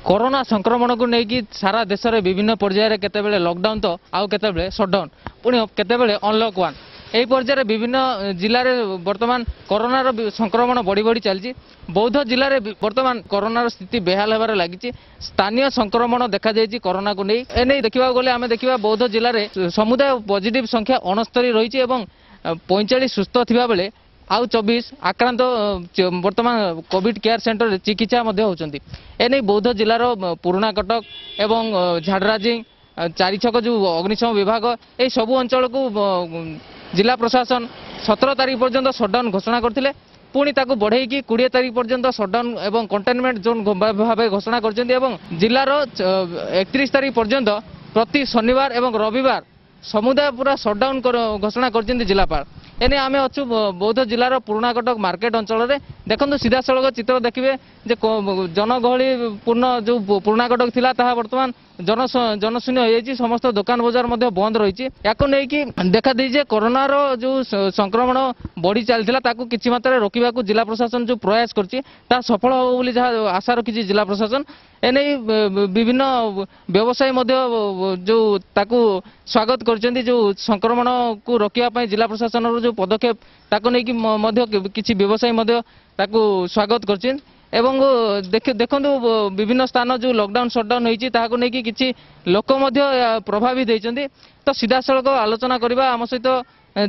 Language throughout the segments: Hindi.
कोरोना संक्रमण को लेकिन सारा देश में विभिन्न पर्यायर केतेबेले लॉकडाउन तो आउ केतेबेले शटडाउन पुणी केतेबेले अनलॉक वन यही पर्यायर विभिन्न जिले में बर्तमान कोरोनार संक्रमण बढ़ी बढ़ी चलती। बौद्ध जिले में बर्तमान कोरोनार स्थिति बेहाल होबार लगी। स्थानीय संक्रमण देखा जाइए कोरोना को नहीं एने देखा गले आम देखा बौद्ध जिले में समुदाय पॉजिटिव संख्या 69 रही 45 सुस्थ थिबा बेले आउ 24 आक्रांत वर्तमान कोविड केयर सेंटर चिकित्सा होती। एने बौद्ध जिलार पुराना कटक एवं झाड़राजिंग चारिछक जो अग्निशम विभाग ये सबू अंचल को जिला प्रशासन 17 तारीख पर्यंत शटडाउन घोषणा करथिले पुणी ताकू बढ़ेकी 20 तारीख पर्यंत शटडाउन एवं कंटेनमेंट जोन भाव घोषणा कर जिलार 31 तारीख पर्यंत प्रति शनिवार एवं रविवार समुदाय पूरा शटडाउन घोषणा कर जिलापाल। एने आम अच्छु बौद्ध जिलार पुराना कटक मार्केट अंचल में देखो सीधा सड़क चित्र देखिए जे जनगहली पूर्ण जो पुराना कटक थिला ताहा वर्तमान जनशून्य हो जाइए। समस्त दुकान बजार बंद रही या देखा दी कोरोनार जो संक्रमण बढ़ी चलता ताकू किसी मात्रा रोकवा जिला प्रशासन जो प्रयास कर सफल हो जहाँ आशा रखी जिला प्रशासन एने विभिन्न व्यवसायी जो ताकू स्वागत कर जो संक्रमण को रोकने जिला प्रशासन जो पदक्षेप ताकू नहीं किसी व्यवसायी ताकू स्वागत कर एवं देखो विभिन्न स्थान जो लॉकडाउन शटडाउन होती किसी लोक प्रभावित होती। तो सीधा सड़क आलोचना करवा आम सहित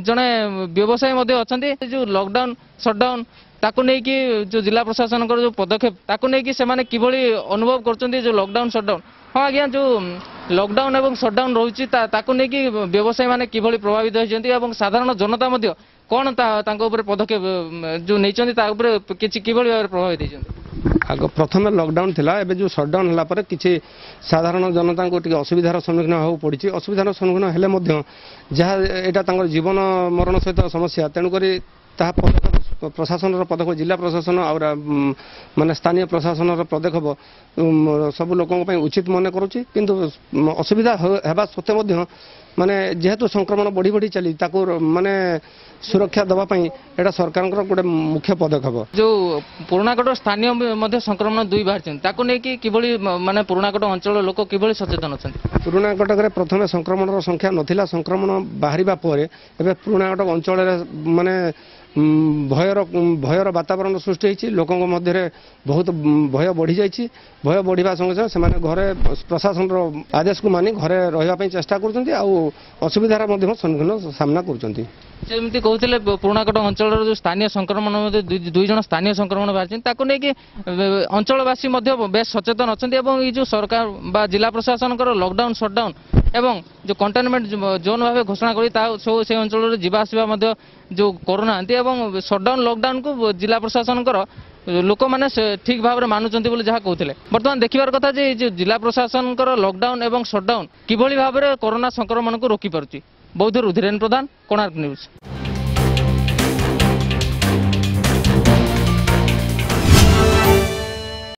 जड़े व्यवसायी अच्छा जो लॉकडाउन शटडाउन ताकू नहीं कि जो जिला प्रशासन जो पदक्षेप ताकू नहीं कि सेमाने किभली अनुभव करछन्ती जो लॉकडाउन शटडाउन। हाँ आज्ञा जो लॉकडाउन एवं शटडाउन रही ताकू नहीं कि व्यवसायी माने किभली प्रभावित होती एवं साधारण जनता मध्य कौन पदक्षेप जो नहीं किभली भाव प्रभावित होती। आग प्रथम लॉकडाउन थिला एबे जो शटडाउन होला पर किछि साधारण जनता को टिके असुविधार सम्मुखीन हो पड़ी असुविधार सम्मुखीन हेले मध्य जहाँ एटा तांकर जीवन मरण सहित समस्या तेणुक प्रशासन पदक्षेप जिला प्रशासन और माने स्थानीय प्रशासन पदक्षेप सब लोक उचित मन करुच्ची किंतु असुविधा हेबा सत्वे मध्य माने जेहेतु संक्रमण बढ़ी बढ़ी चली ताको माने सुरक्षा दवाई एटा सरकार गोटे मुख्य पदक्षेप। जो पुरानाकट स्थानीय संक्रमण दुई बाहर नहीं कि माने पुरानाकट अंचल लोक किभली सचेतन अच्छा। पुरानाकटक प्रथम संक्रमण संख्या नथिला संक्रमण बाहरिबा परे एबे पुरानाकटक अंचल माने भयर वातावरण सृष्टि होती लोक मध्य बहुत भय बढ़ी जाइए। भय बढ़िया संगे संगे से घरे प्रशासन आदेश को मानि घरे रही चेष्टा करसुविधार सम्मुखीन सामना करमती कहते पुरानाकट अंचल जो स्थानीय संक्रमण दुई जन स्थानीय संक्रमण बाहर अंचलवासी बेस सचेतन अच्छा। ये जो सरकार बा जिला प्रशासन लॉकडाउन शटडाउन एवं जो कंटेनमेंट जोन भाव घोषणा कर से अंचल जावासवा जो करूना शटडाउन लॉकडाउन को जिला प्रशासन लोक मैंने ठीक भाव में मानुंट जहाँ कहते बर्तमान देखिबार कथा जो जिला प्रशासन लॉकडाउन एवं शटडाउन किभली भाव में कोरोना संक्रमण को रोकी पारुछि। बौद्धरू धीरेन्द्र प्रधान, कोणार्क न्यूज।